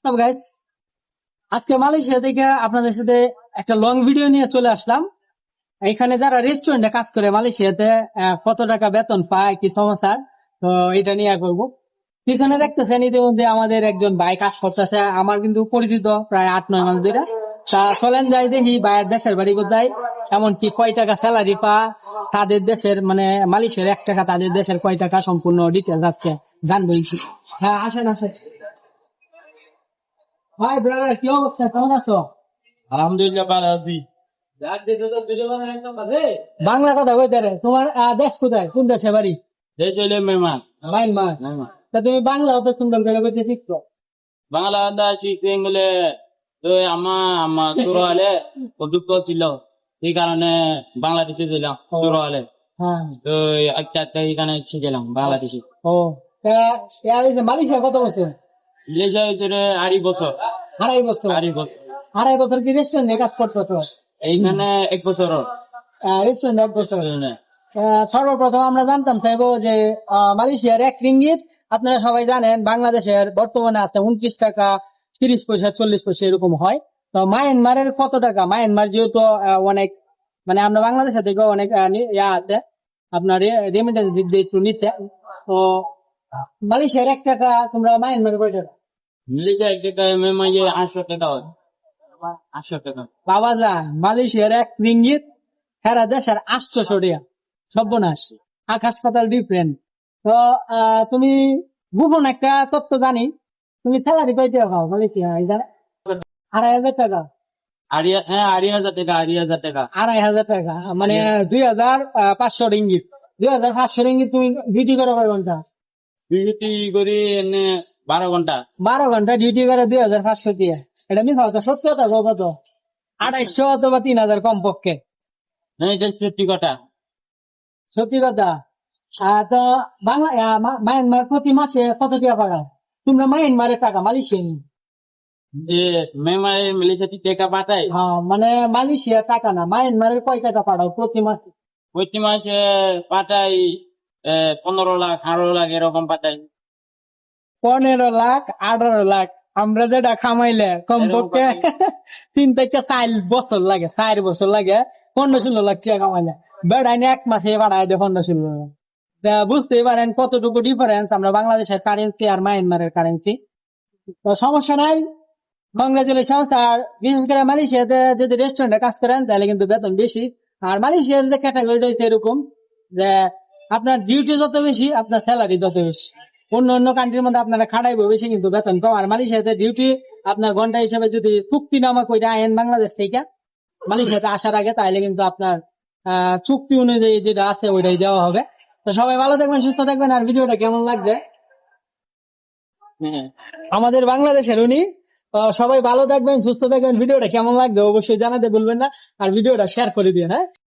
সব গাইস, আজকে মালয়েশিয়া থেকে আপনাদের সাথে একটা লং ভিডিও নিয়ে চলে আসলাম। এখানে যারা রেস্টুরেন্টে কাজ করে মালয়েশিয়াতে কত টাকা বেতন পায়, কি সমস্যা, তো এটা নিয়ে করবো। পিছনে দেখতেছেন ইতিমধ্যে আমাদের একজন ভাই কাজ করতেছে, আমার কিন্তু পরিচিত প্রায় 8-9 মাস ধরে। তা চলেন যাই দেখি ভাইয়ের দেশের বাড়ি কোথায়, এমনকি কয় টাকা স্যালারি পা, তাদের দেশের মানে মালয়েশিয়ার 1 টাকা, তাদের দেশের কয় টাকা, সম্পূর্ণ ডিটেলস আজকে জানবো। হ্যাঁ, আসেন আসেন। হাই ব্রাদার, কি অবস্থা, কেমন আছো? আলহামদুলিল্লাহ ভালো আছি। বাংলা কথা কইতে রে, তোমার দেশ কোথায়, কোন দেশে বাড়ি? এই চলে মেহমান মায়ানমার। মেহমান তা তুমি বাংলা অত সুন্দর করে কইতে শিখছো? বাংলা আদা শিখতে গেলে তো আমার তোর হলে অভিজ্ঞ ছিল, এই কারণে বাংলাদেশে ছিলাম তোর হলে। হ্যাঁ। তো একটা একটা এখানে শিখেলাম বাংলাদেশে। ও, তা এই যে মালয়েশিয়া কত বছর? মালয়েশিয়া ভিতরে 2.5 বছর। 2.5 বছর। 2.5 বছর 2.5 বছর কি রেস্টুরেন্টে কাজ করতেছো? এইখানে 1 বছর। রেস্টুরেন্টে 1 বছর। সর্বপ্রথম আমরা জানতাম চাইবো যে মালয়েশিয়ার 1 রিঙ্গিত, আপনারা সবাই জানেন বাংলাদেশের বর্তমানে আছে 29 টাকা 30 পয়সা 40 পয়সা এরকম হয়। তো মায়ানমারের কত টাকা? মায়ানমার যেহেতু অনেক, মানে আমরা বাংলাদেশের থেকে অনেক ইয়া আছে, আপনার রেমিটেন্স দিক দিয়ে একটু নিচে। তো মালয়েশিয়ার 1 টাকা তোমরা মায়ানমারে কয় টাকা? মালয়েশিয়া 1 টাকা মেহমান 800 টাকা হয়। 800 টাকা। বাবা যান, মালয়েশিয়ার 1 রিঙ্গিত সারা দেশের 800 টাকা। সর্বনাশ, আকাশ পাতাল ডিফারেন্ট। তো তুমি গোপন একটা তথ্য জানি, তুমি স্যালারি কয় টাকা পাও মালয়েশিয়া? 2,500 টাকা। হ্যাঁ 2,500 টাকা। 2,500 টাকা। 2,500 টাকা মানে 2,500 রিঙ্গিত। 2,500 রিঙ্গিত তুমি ডিউটি করো কয় ঘন্টা? ডিউটি করি এনে 12 ঘন্টা। 12 ঘন্টা ডিউটি করে 2,500 দিয়ে, এটা মিথ্যা কথা, সত্যি কথা গো? কত? 2,500 অথবা 3,000 কমপক্ষে। হ্যাঁ এটা সত্যি কথা। সত্যি কথা। তো বাংলা মায়ানমার প্রতি মাসে কত টাকা পাঠাও? তোমরা মায়ানমারের টাকা মালয়েশিয়া নিয়ে? যে মেমায় মালয়েশিয়াতে টাকা পাঠায় হ্যাঁ, মানে মালয়েশিয়ার টাকা না, মায়ানমারের কয় টাকা পাঠাও প্রতি মাসে? প্রতি মাসে পাঠাই 15 লাখ 18 লাখ এরকম পাঠাই। 15 লাখ 18 লাখ? আমরা যেটা খামাইলে কমপক্ষে 3 থেকে 4 বছর লাগে, 4 বছর লাগে 15-16 লাখ টাকা কামাইলে। বেড়াইনি 1 মাসে পাঠায় দেয় 15-16 লাখ। বুঝতেই পারেন কতটুকু ডিফারেন্স আমরা বাংলাদেশের কারেন্সি আর মায়ানমারের কারেন্সি। তো সমস্যা নাই, কংগ্রেচুলেশন। আর বিশেষ করে মালয়েশিয়াতে যদি রেস্টুরেন্টে কাজ করেন তাহলে কিন্তু বেতন বেশি। আর মালয়েশিয়ার যে ক্যাটাগরিটা হচ্ছে এরকম যে আপনার ডিউটি যত বেশি আপনার স্যালারি তত বেশি। অন্য অন্য কান্ট্রির মধ্যে আপনারা খাটাইবো বেশি কিন্তু বেতন কম। আর মালয়েশিয়াতে ডিউটি আপনার ঘন্টা হিসেবে যদি চুক্তি নামা করে আইন বাংলাদেশ থেকে মালয়েশিয়াতে আসার আগে, তাহলে কিন্তু আপনার চুক্তি অনুযায়ী যেটা আছে ওইটাই দেওয়া হবে। তো সবাই ভালো থাকবেন, সুস্থ থাকবেন। আর ভিডিওটা কেমন লাগবে হ্যাঁ। আমাদের বাংলাদেশের উনি, সবাই ভালো থাকবেন, সুস্থ থাকবেন। ভিডিওটা কেমন লাগবে অবশ্যই জানাতে ভুলবেন না, আর ভিডিওটা শেয়ার করে দিন। হ্যাঁ।